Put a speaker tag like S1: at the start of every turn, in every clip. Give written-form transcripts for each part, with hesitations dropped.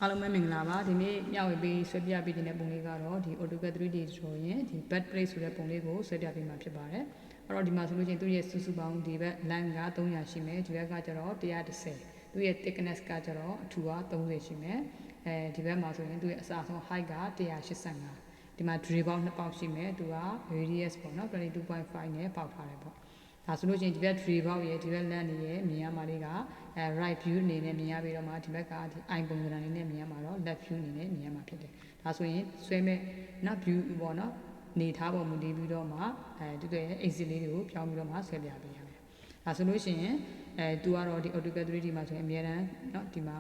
S1: အားလုံးပဲမင်္ဂလာပါဒီနေ့မျှဝေပေးဆွဲပြပေးတဲ့ပုံလေးကတော့ဒီ AutoCAD 3D ဆိုရင်ဒီ bed plate ဆိုတဲ့ပုံလေးကိုဆွဲပြပေးမှာဖြစ်ပါတယ်အဲ့တော့ဒီမှာဆိုလို့ချင်းသူ့ရဲ့စုစုပေါင်းဒီဘက် line က300ရှိမယ်ဒီဘက်ကကျတော့130သူ့ရဲ့ thickness ကကျတော့အထူက30ရှိမယ်ဒီဘက်မှာဆိုရင်သူ့ရဲ့အစားဆုံး height က185ဒီမှာ drill ပေါင်း2ပေါက်ရှိမယ်သူက radius ပေါ့နော် 22.5 နဲ့ပေါက်ထားတယ်ပေါ့ဒါဆိုလို့ချင်းဒီဘက် drill ပေါက်ရဲ့ဒီဘက် land ရဲ့မြင်ရမှာလေးကright view အနေနဲ့မြင်ရပြီးတော့မှဒီဘက်ကဒီ eye ပုံစံလေးနဲ့မြင်ရမှာတော့ left view အနေနဲ့မြင်ရမှာဖြစ်တယ်ဒါဆိုရင်ဆွဲမဲ့နော် view ပေါ့နော်နေထားပုံမူတည်ပြီးတော့မှတူတဲ့ exit လေးတွေကိုပြောင်းပြီးတော့မှဆွဲပြပေးရမယ်ဒါဆိုလို့ရှိရင်သူကတော့ဒီ AutoCAD 3D မှာဆိုရင်အများတန်းနော်ဒီမှာ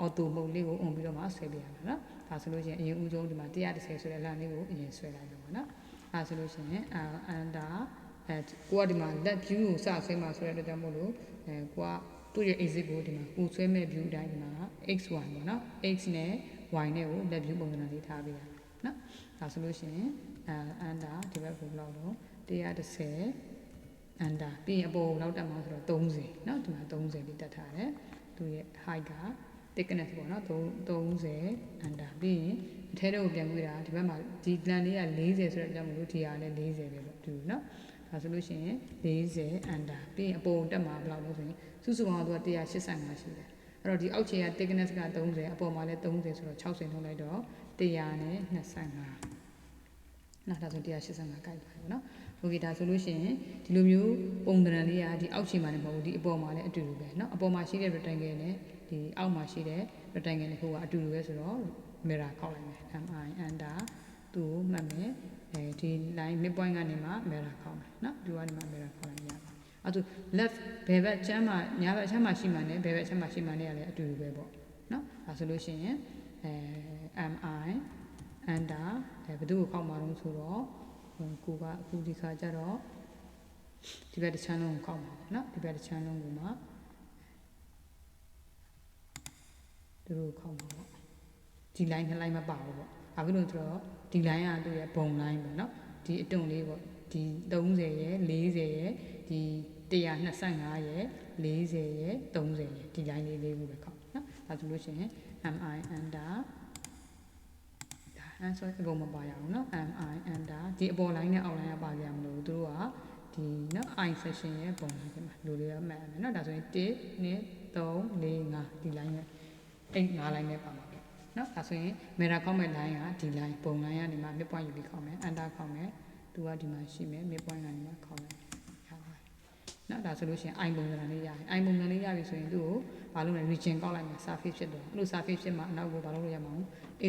S1: auto mode လေးကို on ပြီးတော့မှဆွဲပြရမယ်နော်ဒါဆိုလို့ရှိရင်အရင်ဦးဆုံးဒီမှာ130ဆိုတဲ့ line လေးကိုအရင်ဆွဲလိုက်လို့ပေါ့နော်ဒါဆိုလို့ရှိရင် under ကိုကဒီမှာ left view ကိုစဆွဲမှာဆိုတဲ့အတွက်ကြောင့်မို့လို့ကိုကသူ့ရဲ့ exit ကိုဒီမှာကိုဆွဲမဲ့ view တိုင်းဒီမှာ x1 ပေါ့နော် x နဲ့ y နဲ့ကို left view ပုံစံလေးထားပေးရနော်ဒါဆိုလို့ရှိရင်under ဒီဘက်ကိုဘယ်လောက်တော့130 under ပြီးရင်အပေါ်လောက်တက်မှာဆိုတော့30နော်ဒီမှာ30လေးတက်ထားတယ်သူရဲ့ height က thickness ပေါ့နော်30 under ပြီးရင်အထဲတော့ပြန်ကြည့်တာဒီဘက်မှာဒီ plan လေးက40ဆိုတဲ့အကြောင်းမလို့ဒီဟာလည်း40ပဲပေါ့ဒီနော်ဒါဆိုလို့ရှိရင်40 under ပြီးရင်အပေါ်တက်မှာဘယ်လောက်လို့ဆိုရင်စုစုပေါင်းတော့185ရှိတယ်အဲ့တော့ဒီအောက်ခြေက thickness က30အပေါ်မှာလည်း30ဆိုတော့60ထုတ်လိုက်တော့125နောက်ဒါဆို185ကိုက်ပါတယ်နော်โอเคဒါဆိုလို့ရှိရင်ဒီလိုမျိုးပုံသဏ္ဍာန်လေးကဒီအောက်ခြေမှာလည်းမဟုတ်ဘူးဒီအပေါ်မှာလည်းအတူတူပဲเนาะအပေါ်မှာရှိတဲ့ rectangle နဲ့ဒီအောက်မှာရှိတဲ့ rectangle နဲ့ဟိုကအတူတူပဲဆိုတော့ mirror ခောက်လိုက်မယ် mi under သူ့ကိုမှတ်မယ်ဒီ line midpoint ကနေမှ mirror ခောက်မယ်เนาะဒီကနေမှ mirror ခောက်လိုက်ရပါအဲ့ဒါ left ဘယ်ဘက်ချမ်းမှာညာဘက်ချမ်းမှာရှိမှနဲ့ဘယ်ဘက်ချမ်းမှာရှိမှနဲ့ကလည်းအတူတူပဲပေါ့เนาะဒါဆိုလို့ရှိရင် mi under ဘယ်သူ့ကိုခောက်မှာတော့ဆိုတော့ကိုကအခုဒီခါကျတော့ဒီဘက်တစ်ချမ်းလုံးကိုခောက်မှာပေါ့နော်ဒီဘက်တစ်ချမ်းလုံးကိုမှသူတို့ခောက်မှာပေါ့ဒီ line နှစ် line မပါဘူးပေါ့ဘာဖြစ်လို့ဆိုတော့ဒီ line ကသူ့ရဲ့ဘုံ line ပေါ့နော်ဒီအတုံလေးပေါ့ဒီ30ရယ်40ရယ်ဒီ125ရယ်40ရယ်30ရယ်ဒီ line လေးခုပဲခောက်နော်ဒါဆိုလို့ရှိရင် mi underဆိုအကုန်မပါရအောင်เนาะ mi under ဒီအပေါ် line နဲ့အောက် line ကပါကြမလို့သူတို့ကဒီเนาะ i section ရဲ့ပုံစံဖြစ်မှာလူတွေကမှတ်ရမယ်เนาะဒါဆိုရင်1 2 3 4 5ဒီ line နဲ့အဲ့5 line နဲ့ပါမှာပေါ့เนาะဒါဆိုရင် mirror ခောက်မဲ့ line ကဒီ line ပုံ line ကနေမှ midpoint ယူပြီးခောက်မယ် under ခောက်မယ်သူကဒီမှာရှိမယ် midpoint ကနေမှခောက်လိုက်ရပါတယ်เนาะဒါဆိုလို့ရှိရင် i ပုံစံလေးရတယ် i ပုံစံလေးရပြီဆိုရင်သူ့ကိုဘာလို့လဲ region ကောက်လိုက်မယ် surface ဖြစ်တော့အဲ့လို surface ဖြစ်မှာအနောက်ကိုဘာလို့ရမှာလဲ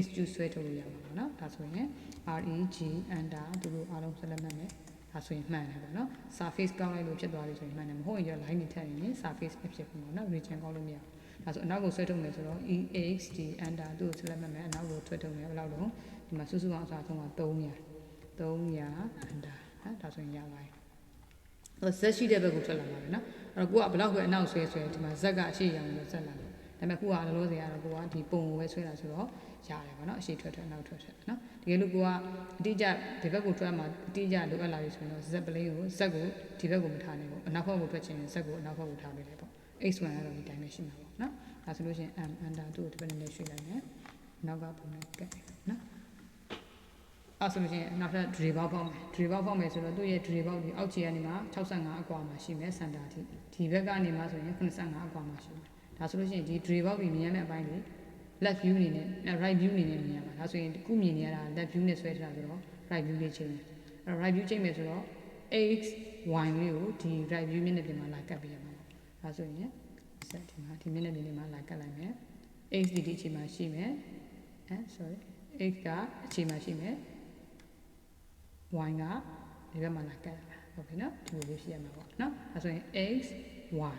S1: h2 ဆွဲထုတ်လို့ရမှာပေါ့နော်ဒါဆိုရင် reg under သူတို့အားလုံးဆက်လက်မှတ်မယ်ဒါဆိုရင်မှန်တယ်ပေါ့နော် surface ကောက်လိုက်လို့ဖြစ်သွားပြီဆိုရင်မှန်တယ်မဟုတ်ရင် line တွေထပ်ရင် surface မဖြစ်ဘူးပေါ့နော် region ကောက်လို့မရဘူးဒါဆိုအနောက်ကိုဆွဲထုတ်မယ်ဆိုတော့ exd under သူ့ကိုဆက်လက်မှတ်မယ်အနောက်ကိုဆွဲထုတ်မယ်ဘယ်လောက်တော့ဒီမှာစုစုပေါင်းအစားဆုံးက300 under ဟာဒါဆိုရင်ရပါတယ်ဇက်ရှိတဲ့ဘက်ကိုထွက်လာပါမယ်နော်အဲ့တော့ကိုကဘယ်လောက်ပဲအနောက်ဆွဲဒီမှာဇက်ကအရှိရောင်လို့ဇက်လာတယ်ဒါပေမဲ့ကိုကလောလောဆယ်ကတော့ကိုကဒီပုံကိုပဲဆွဲတာဆိုတော့ရတယ်ပေါ့နော်အရှိထွက်အနောက်ထွက်နော်တကယ်လို့ကိုကအတိအကျဒီဘက်ကိုထွက်မှာအတိအကျလိုအပ်လာပြီဆိုရင်တော့ဇက်ပလင်းကိုဇက်ကိုဒီဘက်ကိုမထားနိုင်ဘူးအနောက်ဘက်ကိုထွက်ချင်ရင်ဇက်ကိုအနောက်ဘက်ကိုထားပေးလိုက်ပေါ့ x1 ကတော့ဒီတိုင်းပဲရှိမှာပေါ့နော်ဒါဆိုလို့ရှိရင် m under သူ့ကိုဒီဘက်နဲ့ရွှေ့လိုက်မယ်နောက်ကပုံနဲ့ကတ်နော်အဲ့ဆိုလို့ရှိရင်နောက်ထပ် drill ပေါက်ဖောက်မယ် drill ပေါက်ဖောက်မယ်ဆိုတော့သူ့ရဲ့ drill ပေါက်ဒီအောက်ခြေကနေမှ65အကွာမှာရှိမယ် center အထိဒီဘက်ကနေမှဆိုရင်85အကွာမှာရှိမယ်ဒါဆိုလို့ရှိရင်ဒီ drill ပေါက်ပြီးမြင်ရမယ့်အပိုင်းတွေ left view အနေနဲ့ right view အနေနဲ့မြင်ရမှာဒါဆိုရင်ခုမြင်နေရတာ left view နဲ့ဆွဲထားဆိုတော့ right view လေးချိန်မယ်အဲ့တော့ right view ချိန်မယ်ဆိုတော့ x y လေးကိုဒီ right view မျက်နှာပြင်မှာလာကပ်ပေးရမှာဒါဆိုရင်ဆက်ဒီမှာဒီမျက်နှာပြင်လေးမှာလာကပ်လိုက်မယ် x ဒီအချိန်မှာရှိမယ်sorry x ကအချိန်မှာရှိမယ် y ကဒီဘက်မှာလာကပ်ရမှာဟုတ်ပြီနော်ဒီလိုလေးရှိရမှာပေါ့နော်ဒါဆိုရင် x y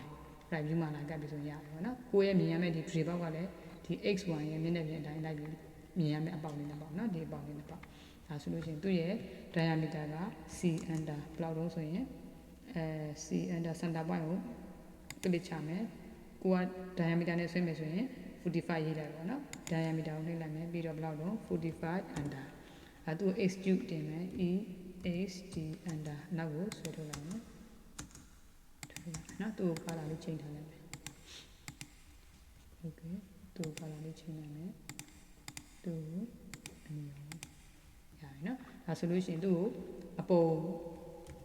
S1: right view မှာလာကပ်ပြီးဆိုရင်ရတယ်ပေါ့နော်ကိုယ့်ရဲ့မြင်ရမယ့်ဒီ drill ပေါက်ကလည်းဒီ x y ရဲ့မျက်နှာပြင်အတိုင်းလိုက်ပြီးမြင်ရမယ့်အပေါက်လေးနဲ့ပေါ့နော်ဒီအပေါက်လေးနဲ့ပေါ့ဒါဆိုလို့ရှိရင်သူ့ရဲ့ diameter က c under ဘယ်လောက်တော့ဆိုရင်c under center point ကိုကလစ်ချမယ်ကိုက diameter နဲ့ဆွဲမယ်ဆိုရင်45ရေးလိုက်ပေါ့နော် diameter ကိုနှိပ်လိုက်မယ်ပြီးတော့ဘယ်လောက်တော့45 under အဲသူ့ x cube တင်မယ် e x d under နောက်ကိုဆွဲထုတ်လိုက်မယ်နော်သူ့ကိုဖားလာလို့ချိန်ထားလိုက်မယ် okay သူ့ color လေးချိန်နိုင်မယ်သူ့အနီရောရတယ်နော်ဒါဆိုလို့ရှိရင်သူ့ကိုအပေါ်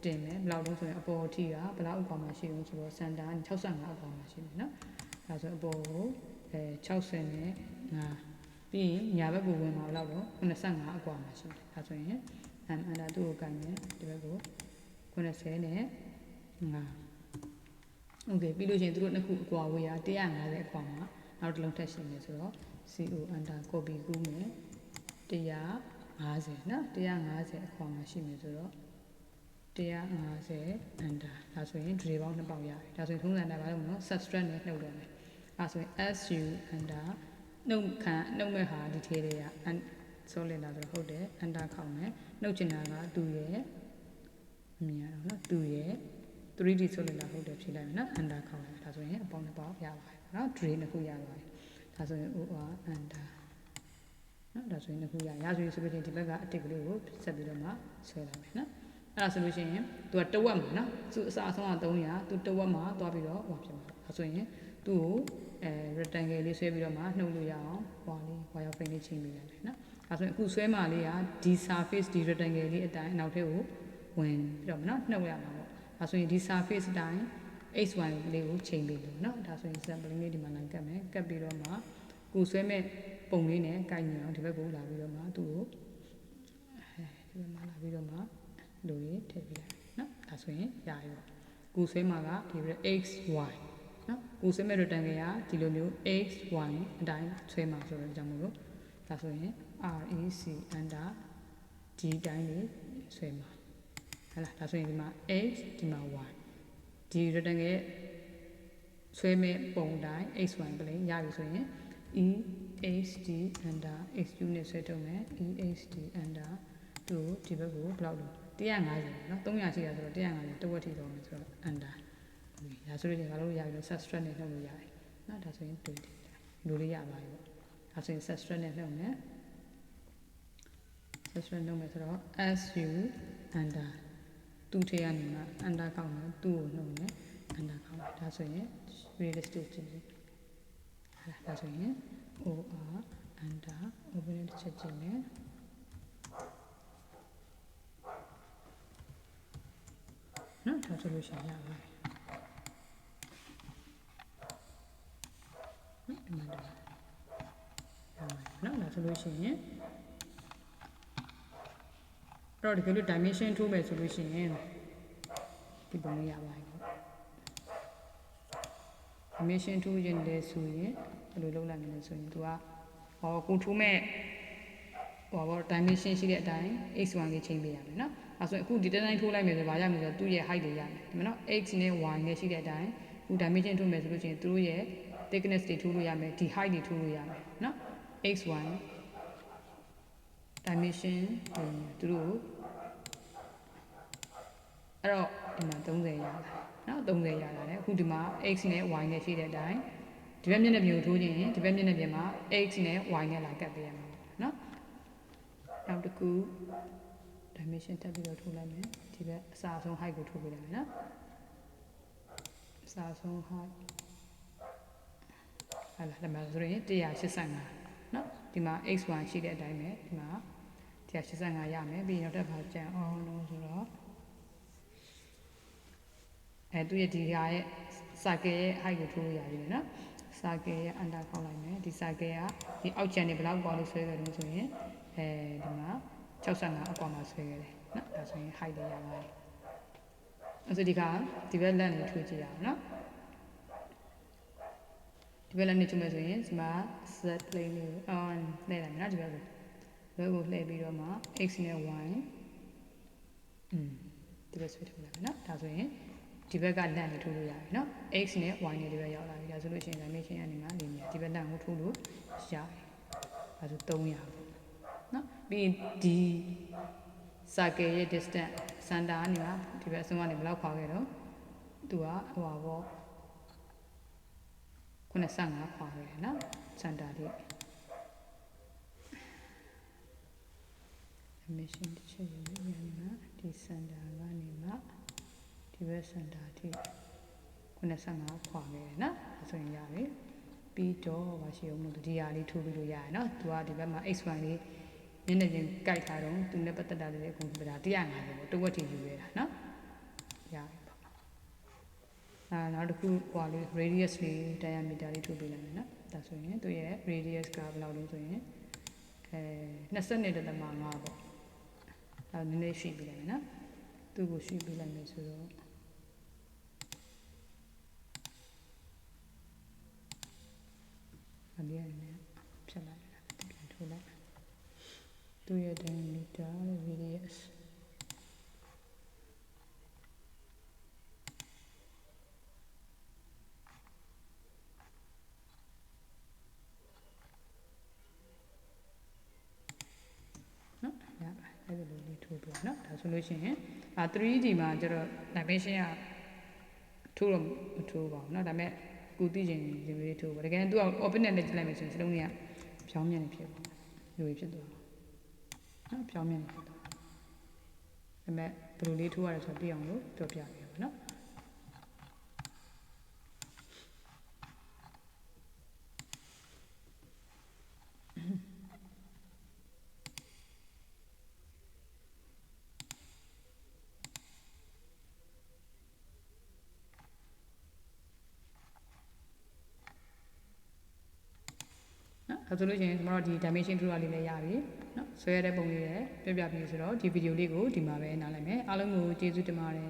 S1: တင်မယ်ဘယ်လောက်လုံးဆိုရင်အပေါ်ထိကဘယ်လောက်အကွာမှာရှိအောင်ဆိုတော့စန်တာ65အကွာမှာရှိမယ်နော်ဒါဆိုအပေါ်ကို60နဲ့5ပြီးရင်ညာဘက်ကိုဝင်မှာဘယ်လောက်တော့85အကွာမှာရှိတယ်ဒါဆိုရင်အန်ဒါသူ့ကိုကိုင်မယ်ဒီဘက်ကို90နဲ့5โอเคပြီးလို့ရှိရင်သူတို့နှစ်ခုအကွာဝေးရ150အကွာမှာနောက်တစ်လုံးထပ်ရှင်းမယ်ဆိုတော့ CO under copy ကူးမယ်150နော်150အကွာမှာရှိမယ်ဆိုတော့150 under ဒါဆိုရင် tray ပေါင်း2ပေါက်ရတယ်ဒါဆိုရင်ထုံးစံတိုင်းပါလို့မနော် subtract နဲ့နှုတ်တော့မယ်အဲဆိုရင် SU under နှုတ်မဲ့ဟာ detail တွေက solid လာဆိုဟုတ်တယ် under ခေါက်မယ်နှုတ်ချင်တာကသူ့ရဲ့အမြင်ရတော့နော်သူ့ရဲ့ 3D solid လာဟုတ်တယ်ဖြည့်လိုက်မယ်နော် under ခေါက်လိုက်ဒါဆိုရင်အပေါင်း2ပေါက်ရပါတယ်နော် tray နှစ်ခုရပါတယ်ဒါဆိုရင် OR under နော်ဒါဆိုရင်နှစ်ခုရဆိုရင်ဆိုလို့ချင်းဒီဘက်ကအတစ်ကလေးကိုဆက်ပြီးတော့မှဆွဲလိုက်မယ်နော်အဲ့ဒါဆိုလို့ရှိရင်သူကတဝက်မှာနော်သူအစားအဆုံးက300သူတဝက်မှာသွားပြီးတော့ဟောဖြစ်မှာဒါဆိုရင်သူ့ကိုrectangle လေးဆွဲပြီးတော့မှနှုတ်လို့ရအောင်ဟွာလေး wire frame လေးချိန်ပေးလိုက်မယ်နော်ဒါဆိုရင်အခုဆွဲမှာလေးကဒီ surface ဒီ rectangle လေးအတိုင်းနောက်ထပ်ကိုဝင်ပြီးတော့နော်နှုတ်ရမှာပေါ့ဒါဆိုရင်ဒီ surface အတိုင်း xy လေးကိုချိန်ပေးလို့နော်ဒါဆိုရင် sample လေးဒီမှာလိုက်ကပ်မယ်ကပ်ပြီးတော့မှကိုဆွဲမဲ့ပုံလေးနဲ့ကိုင်ညအောင်ဒီဘက်ကိုလာပြီးတော့မှသူ့ကိုဒီဘက်မှာလာပြီးတော့မှလူတွေထည့်ပေးလိုက်နော်ဒါဆိုရင်ရပြီပေါ့ကိုဆွဲမှာကဒီ xy နော်ကိုဆွဲမဲ့ rectangle ကဒီလိုမျိုး xy အတိုင်းဆွဲမှာဆိုတော့ကြောင့်မလို့ဒါဆိုရင် rec under ဒီတိုင်းလေးဆွဲမှာဟုတ်လားဒါဆိုရင်ဒီမှာ x ဒီမှာ y ဒီ rectangle ဆွဲမဲ့ပုံတိုင်း xy plane ရပြီဆိုရင် EHD under XU နဲ့ဆွဲထုတ်မယ် EHD under သူ့ဒီဘက်ကိုဘယ်လောက်လို့150เนาะ300ရှိရဆိုတော့150တဝက်ထိတော့မယ်ဆိုတော့ under ဒါဆိုရင်ငါတို့ရပြီလို့ subtract နဲ့နှုတ်လို့ရတယ်เนาะဒါဆိုရင်တွေ့တယ်လူလေးရပါပြီပေါ့ဒါဆိုရင် subtract နဲ့နှုတ်မယ် subtract နှုတ်မယ်ဆိုတော့ SU under သူ့ထဲကနေမှ under ကောက်မယ်သူ့ကိုနှုတ်မယ် under ကောက်မယ်ဒါဆိုရင် realistic ကြည့်ဒါဆိုရင် OR under open တစ်ချက်ကြည့်မယ်နော်ဒါဆိုလို့ရှိရင်ရပါတယ်နော်ဒါဆိုလို့ရှိရင်အဲ့တော့ဒီလို dimension ထိုးမယ်ဆိုလို့ရှိရင်ဒီပုံလေးရပါတယ်ပေါ့ dimension ထိုးရင်လည်းဆိုရင်ဘယ်လိုလုပ်လိုက်မလဲဆိုရင်သူကဟောကိုထိုးမဲ့ဟော dimension ရှိတဲ့အတိုင်း x1 လေးချိန်ပေးရမယ်နော်အဲဆိုရင်အခုဒီတိုင်းထိုးလိုက်မယ်ဆိုဘာရမလဲဆိုတော့သူ့ရဲ့ height တွေရမယ်ဒီမှာနော် x နဲ့ y နဲ့ရှိတဲ့အတိုင်းအခု dimension ထိုးမယ်ဆိုလို့ရှိရင်သူတို့ရဲ့ thickness တွေထိုးလို့ရမယ်ဒီ height တွေထိုးလို့ရမယ်နော် x1 dimension သူတို့အဲ့တော့ဒီမှာ30ရလာနော်30ရလာတယ်အခုဒီမှာ x နဲ့ y နဲ့ရှိတဲ့အတိုင်းဒီဘက်မျက်နှာပြင်ကိုထိုးခြင်းဒီဘက်မျက်နှာပြင်မှာ x နဲ့ y နဲ့လာကပ်ပေးရမှာနော်နောက်တစ်ခု dimension တက်ပြီးတော့ထိုးလိုက်မယ်ဒီဘက်အစားဆုံး height ကိုထိုးပေးလိုက်မယ်နော်အစားဆုံး height ဟာလာဒီမှာဆိုရင်185နော်ဒီမှာ x1 ရှိတဲ့အတိုင်းပဲဒီမှာ185ရမယ်ပြီးတော့တက်ပါကြံအောင်လို့ဆိုတော့သူရဲ့ဒီဟာရဲ့ circle ရဲ့ height ကိုထိုးလို့ရပြီနော် circle ရဲ့ under ခေါက်လိုက်မယ်ဒီ circle ကဒီအောက်ချန်နေဘယ်လောက်ကွာလို့ဆွဲခဲ့လို့ဆိုရင်ဒီမှာ65အကွာမှာဆွဲခဲ့တယ်နော်ဒါဆိုရင် height တွေရပါတယ်အဲ့ဆိုဒီကဒီဘက်လက်နေထွေးကြည့်ရအောင်နော်ဒီဘက်လက်နေထွေးမယ်ဆိုရင်ဒီမှာ z plane လေးကိုလှည့်လိုက်မယ်နော်ဒီဘက်ကိုလှည့်ပြီးတော့မှ x နဲ့ y ဒီဘက်ဆွဲထုတ်လိုက်မယ်နော်ဒါဆိုရင်ဒီဘက်ကလန့်နေထိုးလို့ရတယ်နော် x နဲ့ y နဲ့ဒီဘက်ရောက်လာပြီဒါဆိုလို့ရှိရင် dimension အနေမှာလေးမြဒီဘက်လန့်ကိုထိုးလို့ရတယ်ဒါဆို300ပေါ့နော်ပြီးရင်ဒီ circle ရဲ့ distance center ကနေမှာဒီဘက်အဆုံးကနေဘယ်လောက်ခွာခဲ့တော့သူကဟိုပါပေါ့95ခွာခဲ့တယ်နော် center လေး dimension တစ်ချက်ယူရမယ်နော်ဒီ center ကနေမှာဒီဘက် center ထိ95ခွာခဲ့တယ်နော်ဒါဆိုရင်ရပြီ ပြီးတော့မရှိအောင်လို့ဒီဟာလေးထိုးပြီးလို့ရတယ်နော်သူကဒီဘက်မှာ x1 လေးမျက်နှာချင်းကြိုက်ထားတော့သူနဲ့ပတ်သက်တာလေးအကုန်ပြတာ150ပေါ့တဝက်ချီယူရတာနော်ရတယ်ပေါ့နောက်တစ်ခုဟိုလေး radius လေး diameter လေးထိုးပေးလိုက်မယ်နော်ဒါဆိုရင်သူရဲ့ radius ကဘယ်လောက်လဲဆိုရင်22.5ပေါ့နည်းနည်းရှိပေးလိုက်မယ်နော်သူ့ကိုရှိပေးလိုက်မယ်ဆိုတော့အမြဲတမ်းဖြတ်လိုက်ပြန်ထိုးလိုက်သူ့ရဲ့ diameter radius နော်ရပါအဲ့လိုလေးထိုးပြနော်ဒါဆိုလို့ရှိရင်3D မှာကျတော့ dimension ကထိုးတော့မထိုးပါဘူးเนาะဒါပေမဲ့ကိုသိချင်ဒီလိုလေးထိုးပါတကယ်သူက open နဲ့ကြည့်လိုက်မယ်ဆိုရင်စလုံးတွေကဖြောင်းမြန်နေဖြစ်သွားတယ်လိုဖြစ်သွားတယ်เนาะဖြောင်းမြန်နေဖြစ်သွားတယ်ဒါပေမဲ့ဘယ်လိုလေးထိုးရလဲဆိုတော့သိအောင်လို့ပြောပြပေးပါเนาะဒါဆိုလို့ရှိရင်ကျွန်တော်တို့ဒီ dimension tool လေးလည်းရပြီเนาะဆွဲရတဲ့ပုံလေးလည်းပြပြပြီးဆိုတော့ဒီဗီဒီယိုလေးကိုဒီမှာပဲနားလိုက်မယ်အားလုံးကိုကျေးဇူးတင်ပါတယ်